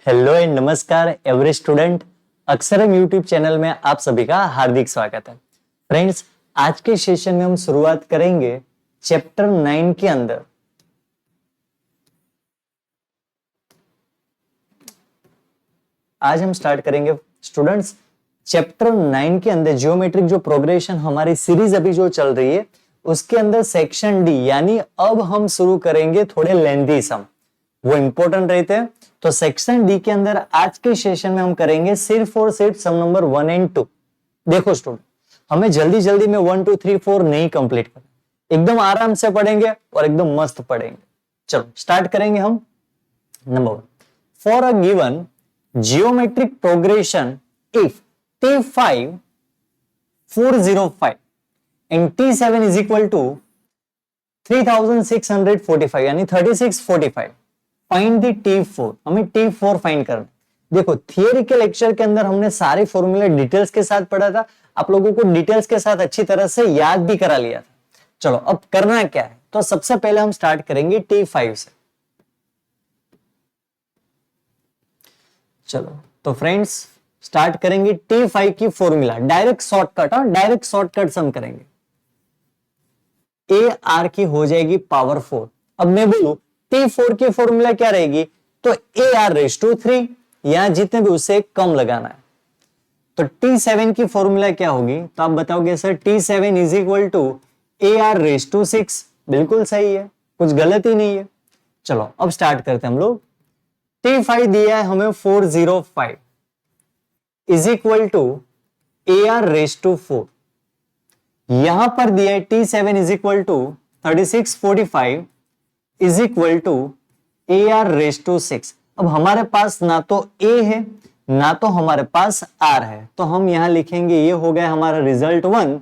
Hello and नमस्कार every student. अक्षरम YouTube channel में आप सभी का हार्दिक स्वागत है। फ्रेंड्स, आज के सेशन में हम शुरुआत करेंगे चैप्टर 9 के अंदर। आज हम स्टार्ट करेंगे स्टूडेंट्स चैप्टर 9 के अंदर जियोमेट्रिक जो प्रोग्रेशन हमारी सीरीज अभी जो चल रही है उसके अंदर सेक्शन डी, यानी अब हम शुरू करेंगे थोड़े लेंथी सम, वो इंपॉर्टेंट रहते हैं। तो सेक्शन डी के अंदर आज के सेशन में हम करेंगे सिर्फ और सिर्फ सम नंबर 1 एंड 2। देखो स्टूडेंट, हमें जल्दी जल्दी में 1 2 3 4 नहीं कंप्लीट करना, एकदम आराम से पढ़ेंगे और एकदम मस्त पढ़ेंगे। चलो स्टार्ट करेंगे हम। Number 1, for a given geometric progression if T5 405 and T7 is equal to 3645 यानी 3645, फाइंड द T4। हमें T4 फाइंड करना। देखो थियरी के लेक्चर के अंदर हमने सारे फॉर्मूले डिटेल्स के साथ पढ़ा था, आप लोगों को डिटेल्स के साथ अच्छी तरह से याद भी करा लिया था। चलो अब करना क्या है, तो सबसे पहले हम स्टार्ट करेंगे T5 से। चलो तो फ्रेंड्स स्टार्ट करेंगे T5 की formula, direct shortcut. Direct shortcut sum करेंगे। ए आर की हो जाएगी पावर 4। अब मैं बोलूं T4 की फॉर्मूला क्या रहेगी, तो ए आर रेस टू 3, यहां जितने भी उससे कम लगाना है। तो T7 की फॉर्मूला क्या होगी, तो आप बताओगे sir T7 is equal to A R raise to 6। बिल्कुल सही है, कुछ गलत ही नहीं है। चलो अब स्टार्ट करते हैं हम लोग। T5 दिया है हमें 405 is equal to A R raise to 4। यहां पर दिया है T7 is equal to 3645 is equal to A R raise to 6। अब हमारे पास ना तो ए है ना तो हमारे पास आर है, तो हम यहां लिखेंगे ये हो गया हमारा रिजल्ट 1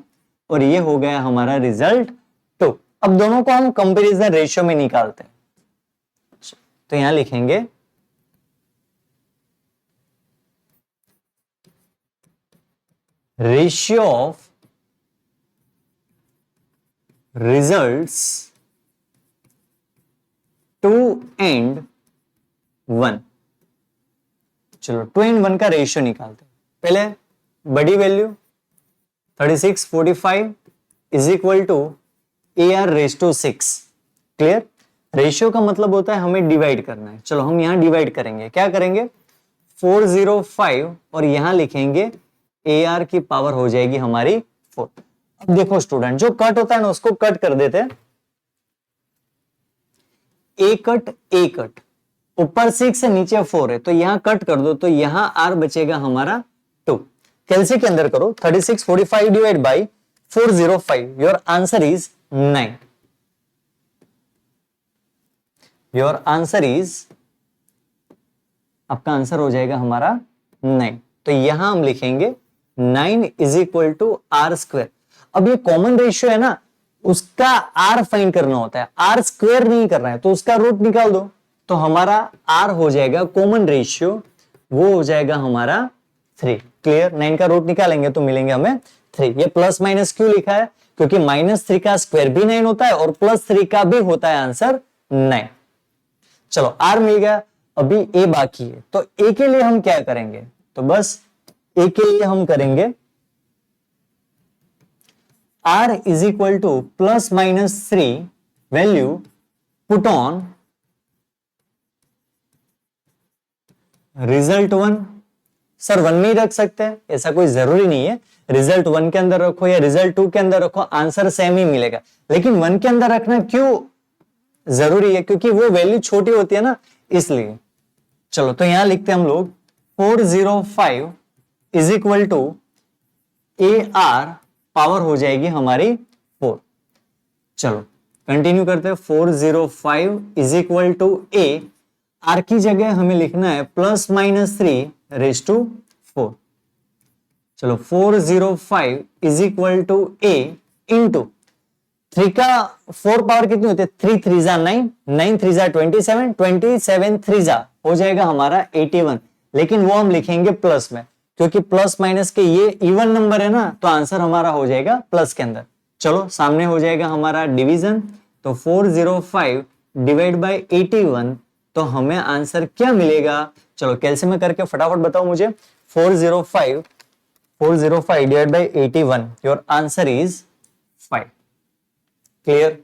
और ये हो गया हमारा रिजल्ट 2। अब दोनों को हम कंपैरिजन रेशियो में निकालते हैं, तो यहां लिखेंगे रेशियो ऑफ रिजल्ट्स 2 and 1। चलो 2 and 1 का रेशियो निकालते हैं। पहले बड़ी value 3645 is equal to A R raise to 6। Clear? Ratio का मतलब होता है हमें डिवाइड करना है। चलो हम यहां डिवाइड करेंगे। क्या करेंगे, 405 और यहां लिखेंगे ए आर की पावर हो जाएगी हमारी 4। अब देखो स्टूडेंट, जो कट होता है ना उसको कट कर देते हैं। ए कट, ऊपर 6 है नीचे 4 है, तो यहां कट कर दो, तो यहां आर बचेगा हमारा 2। कैलसी के अंदर करो 3645 divide by 405, your answer is 9। Your answer is, आपका आंसर हो जाएगा हमारा 9। तो यहां हम लिखेंगे 9 is equal to R square. अब ये कॉमन रेशियो है ना, उसका आर फाइंड करना होता है, आर स्क्वायर नहीं करना है, तो उसका रूट निकाल दो, तो हमारा आर हो जाएगा कॉमन रेशियो, वो हो जाएगा हमारा 3। क्लियर? 9 का रूट निकालेंगे तो मिलेंगे हमें 3। ये प्लस माइनस क्यों लिखा है, क्योंकि -3 का स्क्वायर भी 9 होता है और +3 का भी होता है आंसर 9। चलो आर मिल गया, अभी ए बाकी है, तो ए के लिए हम क्या करेंगे, तो बस ए के लिए हम करेंगे R is equal to plus minus 3 value put on result 1। Sir 1 में ही रख सकते हैं, ऐसा कोई जरूरी नहीं है। रिजल्ट 1 के अंदर रखो या रिजल्ट 2 के अंदर रखो, आंसर सेम ही मिलेगा। लेकिन 1 के अंदर रखना क्यों जरूरी है, क्योंकि वो वैल्यू छोटी होती है ना, इसलिए। चलो तो यहां लिखते हैं हम लोग 405 is equal to A R, power हो जाएगी हमारी 4। चलो कंटिन्यू करते हैं। 405 is equal to A, R की जगह हमें लिखना है प्लस माइनस 3 रेज टू 4। चलो 405 is equal to A into 3 का 4 पावर कितनी होती है, 3 3 जा 9, 9 3 जा 27, 27 3 जा हो जाएगा हमारा 81। लेकिन वो हम लिखेंगे प्लस में, क्योंकि प्लस माइनस के ये इवन नंबर है ना, तो आंसर हमारा हो जाएगा प्लस के अंदर। चलो सामने हो जाएगा हमारा डिवीजन, तो 405 डिवाइड बाय 81, तो हमें आंसर क्या मिलेगा, चलो कैलसियम में करके फटाफट बताओ मुझे। 405 divide by 81, your answer is 5। Clear,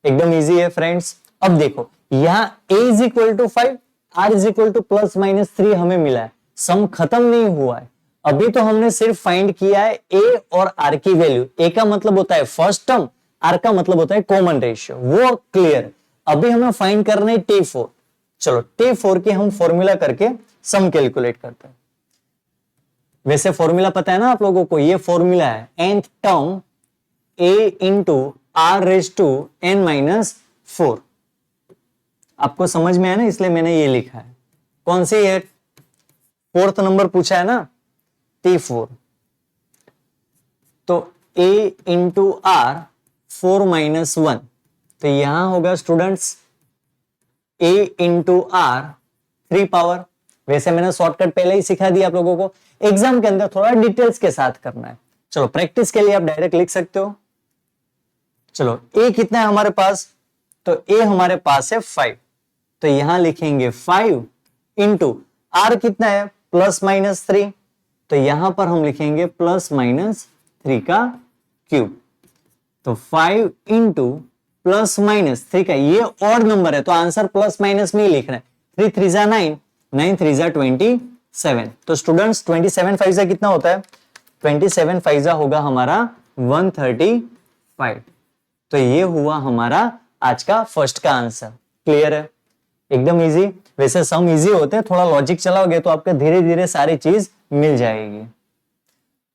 एकदम इजी है फ्रेंड्स। अब देखो यहां a is equal to 5, r is equal to plus minus 3 हमें मिला है, सम खत्म नहीं हुआ है। अभी तो हमने सिर्फ फाइंड किया है a और r की वैल्यू। a का मतलब होता है फर्स्ट टर्म, r का मतलब होता है कॉमन रेशियो, वो क्लियर। अभी हमें फाइंड करना है T4। चलो T4 की हम फॉर्मूला करके सम कैलकुलेट करते हैं। वैसे फॉर्मूला पता है ना आप लोगों को, ये फॉर्मूला है nth term a into r raise to n minus 4। आपको समझ में आया ना, इसलिए मैंने ये लिखा है। कौन सी है? 4th नंबर पूछा है ना, T4। तो a इंटू r 4 माइनस 1, तो यहां होगा students a into r 3 power. वैसे मैंने शॉर्टकट पहले ही सिखा दिया आप लोगों को, एग्जाम के अंदर थोड़ा डिटेल्स के साथ करना है। चलो प्रैक्टिस के लिए आप डायरेक्ट लिख सकते हो। चलो a कितना है हमारे पास, तो a हमारे पास है 5, तो यहां लिखेंगे 5 इंटू r कितना है प्लस माइनस 3, तो यहां पर हम लिखेंगे प्लस माइनस 3 का क्यूब। तो 5 इंटू प्लस माइनस 3 का, ये ऑड नंबर है तो आंसर प्लस माइनस में ही लिखना है। 3 3 जा 9, 9 3 जा 27। तो स्टूडेंट्स 27 5 जा कितना होता है? 27 5 जा होगा हमारा 135। तो ये हुआ हमारा आज का फर्स्ट का आंसर। क्लियर है, एकदम इजी। वैसे सम इजी होते हैं, थोड़ा लॉजिक चलाओगे तो आपको धीरे धीरे सारी चीज मिल जाएगी।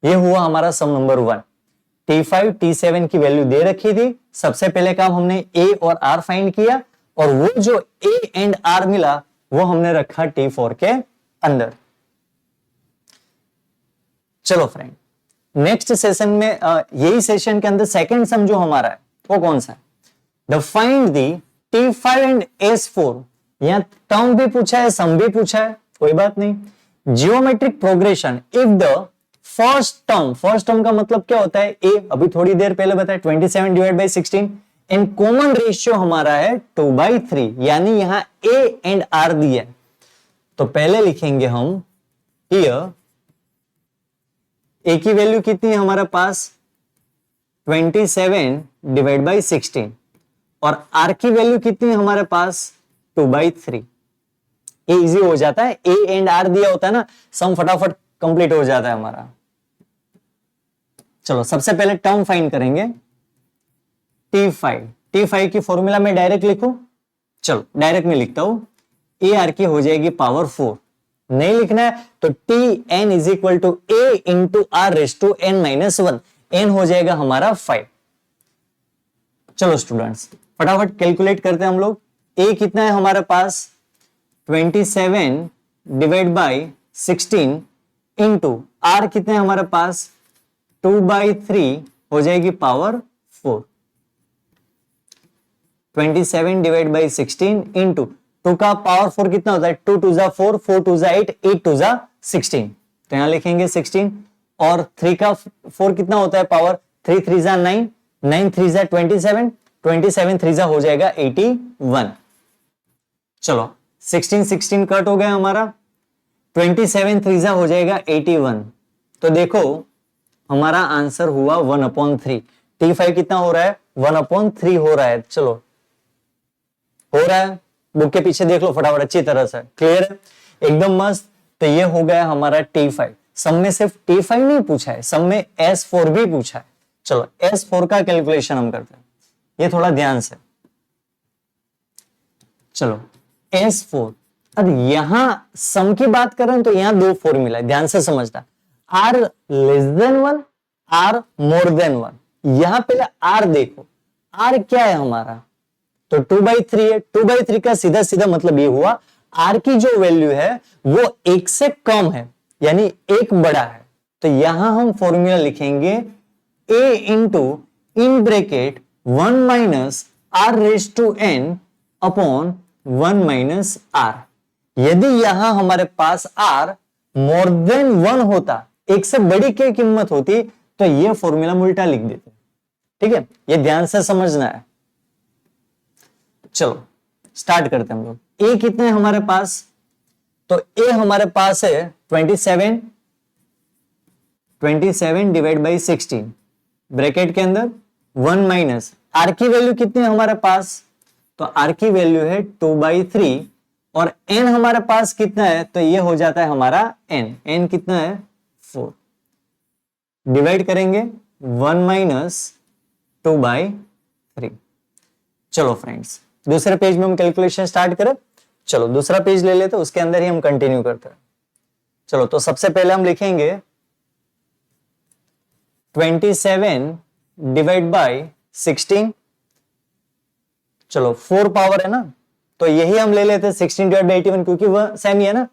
ये हुआ हमारा सम नंबर 1। T5 T7 की वैल्यू दे रखी थी। सबसे पहले काम हमने A और R फाइंड किया, और वो जो A एंड R मिला वो हमने रखा T4 के अंदर। चलो फ्रेंड, नेक्स्ट सेशन में यही सेशन के अंदर सेकंड सम जो हमारा है वो कौन सा है? The find the T5 and S4। यहां टर्म भी पूछा है, सम भी पूछा है, कोई बात नहीं। Geometric progression if the first term का मतलब क्या होता है? a, अभी थोड़ी देर पहले बताया 27 divide by 16, and common ratio हमारा है 2/3, यानी यहां a एंड r दिया है। तो पहले लिखेंगे हम हियर a की वैल्यू कितनी है हमारे पास? 27 डिवाइड बाई 16, और r की वैल्यू कितनी है हमारे पास? 2/3। ये इजी हो जाता है, a एंड r दिया होता है ना, सम फटाफट कंप्लीट हो जाता है हमारा। चलो सबसे पहले टर्म फाइंड करेंगे T5 की फॉर्मूला में डायरेक्ट लिखूं? चलो डायरेक्ट में लिखता हूं, ए आर की हो जाएगी पावर 4। नहीं लिखना है तो Tn is equal to a into r raise to n minus 1, n हो जाएगा हमारा 5। चलो स्टूडेंट्स फटाफट कैलकुलेट करते हैं हम लोग। a कितना है हमारे पास? 27 डिवाइड बाई 16 इंटू r कितने हैं हमारे पास? 2/3 हो जाएगी पावर 4। 27 डिवाइड बाई 16 इंटू 2 का पावर 4 कितना होता है? 2 2 जा 4, 4 2 जा 8, 8 2 जा 16, तो यहां लिखेंगे 16। और 3 का 4 कितना होता है पावर? 3 3 जा 9, 9 3 जा 27, 27 3 जा हो जाएगा 81। चलो 16 16 कट हो गया हमारा, 27 3 जा हो जाएगा 81। तो देखो हमारा आंसर हुआ 1/3। T5 कितना हो रहा है? 1/3 हो रहा है। चलो हो रहा है, बुक के पीछे देख लो फटाफट अच्छी तरह से। क्लियर है, एकदम मस्त। तो ये हो गया हमारा T5। सम में सिर्फ T5 नहीं पूछा है, सम में S4 भी पूछा है। चलो S4 का कैलकुलेशन हम करते हैं, ये थोड़ा ध्यान से। चलो S4, अब यहां सम की बात करें तो यहां दो फॉर्मूला है, ध्यान से समझना। R less than 1, R more than 1। यहां पहले R देखो, R क्या है हमारा? तो 2/3 है। 2/3 का सीधा सीधा मतलब ये हुआ R की जो वैल्यू है वो 1 से कम है, यानी 1 बड़ा है। तो यहां हम फॉर्मूला लिखेंगे A into in bracket 1 minus R raise to n upon 1 minus R। यदि यहां हमारे पास R मोर देन 1 होता, 1 से बड़ी की कीमत होती, तो ये फॉर्मूला उल्टा लिख देते। ठीक है, ये ध्यान से समझना है। चलो स्टार्ट करते हैं हम लोग। ए कितने हमारे पास? तो ए हमारे पास है 27 डिवाइड बाई 16 ब्रैकेट के अंदर 1 माइनस आर की वैल्यू कितनी है हमारे पास, तो आर की वैल्यू है 2/3 और एन हमारे पास कितना है, तो ये हो जाता है हमारा एन कितना है 4, डिवाइड करेंगे 1 माइनस 2/3। चलो फ्रेंड्स दूसरे पेज में हम कैलकुलेशन स्टार्ट करें। चलो दूसरा पेज ले लेते, उसके अंदर ही हम कंटिन्यू करते हैं। चलो तो सबसे पहले हम लिखेंगे 27 डिवाइड बाय 16। चलो 4 पावर है ना, तो यही हम ले लेते हैं 16 डिवाइड बाय 81, क्योंकि वह सेम ही है ना।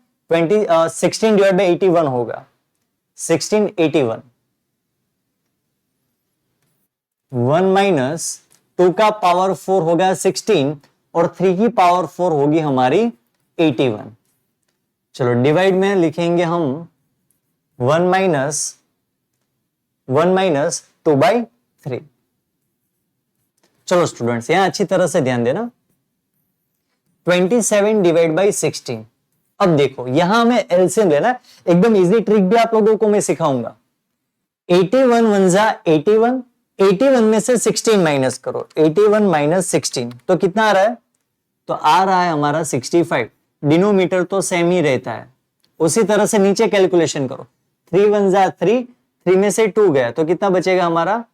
16 डिवाइड बाय 81 होगा 1681। 1 माइनस 2 का पावर 4 होगा 16 और 3 की पावर 4 होगी हमारी 81। चलो डिवाइड में लिखेंगे हम 1 माइनस 2/3। चलो स्टूडेंट्स यहां अच्छी तरह से ध्यान देना, 27 डिवाइड बाई 16। अब देखो यहां हमें एलसीएम लेना, एकदम इजी ट्रिक भी आप लोगों को मैं सिखाऊंगा। 81 1 जा 81, 81 में से 16 माइनस करो, 81 माइनस 16 तो कितना आ रहा है, तो आ रहा है हमारा 65। डिनोमीटर तो सेम ही रहता है। उसी तरह से नीचे कैलकुलेशन करो, 3 1 जा 3, 3 में से 2 गया तो कितना बचेगा हमारा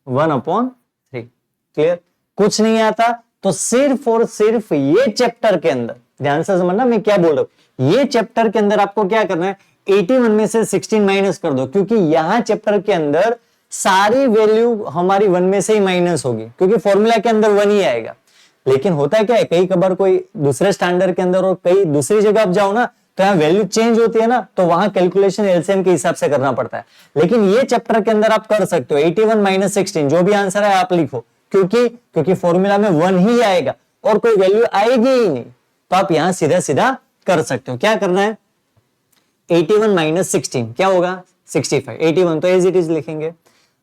1/3। क्लियर, कुछ नहीं आता तो सिर्फ और सिर्फ ये चैप्टर के अंदर ध्यान से समझना मैं क्या बोल रहा हूं। ये चैप्टर के अंदर आपको क्या करना है, 81 में से 16 माइनस कर दो, क्योंकि यहां चैप्टर के अंदर सारी वैल्यू हमारी 1 में से ही माइनस होगी, क्योंकि फॉर्मूला के अंदर 1 ही आएगा। लेकिन होता है क्या है, कई कबार कोई दूसरे स्टैंडर्ड के अंदर और कई दूसरी जगह आप जाओ ना, तो यहाँ वैल्यू चेंज होती है ना, तो वहां कैलकुलेशन एलसीएम के हिसाब से करना पड़ता है। लेकिन ये चैप्टर के अंदर आप कर सकते हो 81 माइनस 16, जो भी आंसर है आप लिखो, क्योंकि फॉर्मूला में 1 ही आएगा और कोई वैल्यू आएगी ही नहीं, तो आप यहां सीधा सीधा कर सकते हो। क्या करना है, 81 माइनस 16 क्या होगा 65, 81 तो एज इट इज लिखेंगे।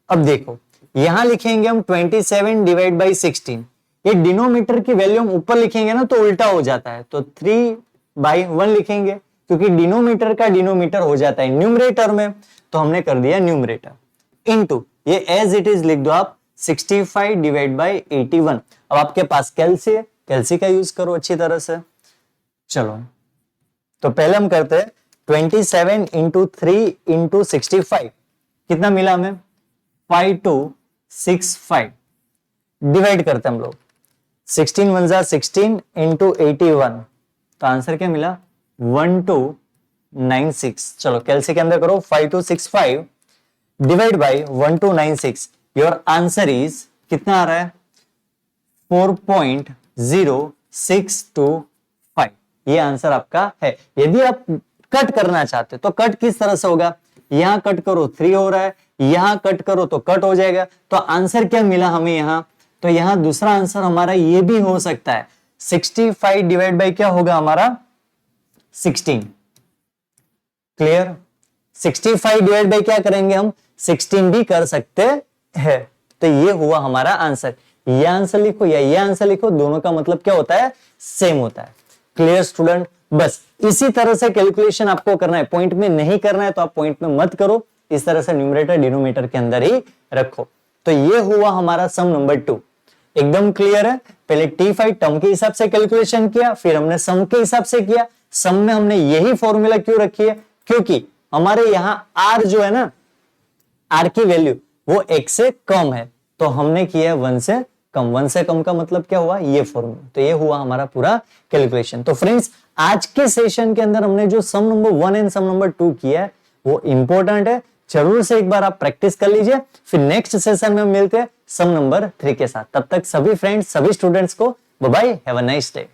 अब देखो यहां लिखेंगे हम 27 डिवाइड बाई 16, ये डिनोमीटर की वैल्यू हम ऊपर लिखेंगे ना तो उल्टा हो जाता है, तो 3/1 लिखेंगे, क्योंकि डिनोमीटर का डिनोमीटर हो जाता है न्यूमरेटर में, तो हमने कर दिया न्यूमरेटर इनटू ये एज इट इज लिख दो आप 65 डिवाइड बाई 81। अब आपके पास कैल्सी है, कैल्सी का यूज करो अच्छी तरह से। चलो तो पहले हम करते हैं 27 इंटू 3 इंटू 65, कितना मिला हमें 5265। डिवाइड करते हैं हम लोग 16 1 जा 16 इंटू 81, तो आंसर क्या मिला 1296। चलो कैलसी के अंदर करो 5265 divide by 1296, your answer is कितना आ रहा है 4.0625। ये आंसर आपका है। यदि आप कट करना चाहते तो कट किस तरह से होगा, यहां कट करो 3 हो रहा है, यहां कट करो तो कट हो जाएगा। तो आंसर क्या मिला हमें यहां, तो यहां दूसरा आंसर हमारा ये भी हो सकता है 65 डिवाइड बाई क्या होगा हमारा 16। क्लियर, 65 डिवाइड बाई क्या करेंगे हम 16 भी कर सकते हैं। तो ये हुआ हमारा आंसर। ये आंसर लिखो या ये आंसर लिखो, दोनों का मतलब क्या होता है सेम होता है। क्लियर स्टूडेंट, बस इसी तरह से कैलकुलेशन आपको करना है, पॉइंट में नहीं करना है तो आप पॉइंट में मत करो, इस तरह से न्यूमरेटर डिनोमिनेटर के अंदर ही रखो। तो ये हुआ हमारा सम नंबर 2। एकदम क्लियर है, पहले T5 टर्म के हिसाब से कैलकुलेशन किया, फिर हमने सम के हिसाब से किया। सम में हमने यही फॉर्मूला क्यों रखी है, क्योंकि हमारे यहां R जो है ना, R की वैल्यू वो 1 से कम है, तो हमने किया 1 से कम। 1 से कम का मतलब क्या हुआ, ये फॉर्मूला। तो ये हुआ हमारा पूरा कैलकुलेशन। तो फ्रेंड्स आज के सेशन के अंदर हमने जो सम नंबर 1 एंड सम नंबर 2 किया है वो इंपॉर्टेंट है, जरूर से एक बार आप प्रैक्टिस कर लीजिए। फिर नेक्स्ट सेशन में मिलते हैं सम नंबर 3 के साथ। तब तक सभी फ्रेंड्स सभी स्टूडेंट्स को bye bye, have a nice day.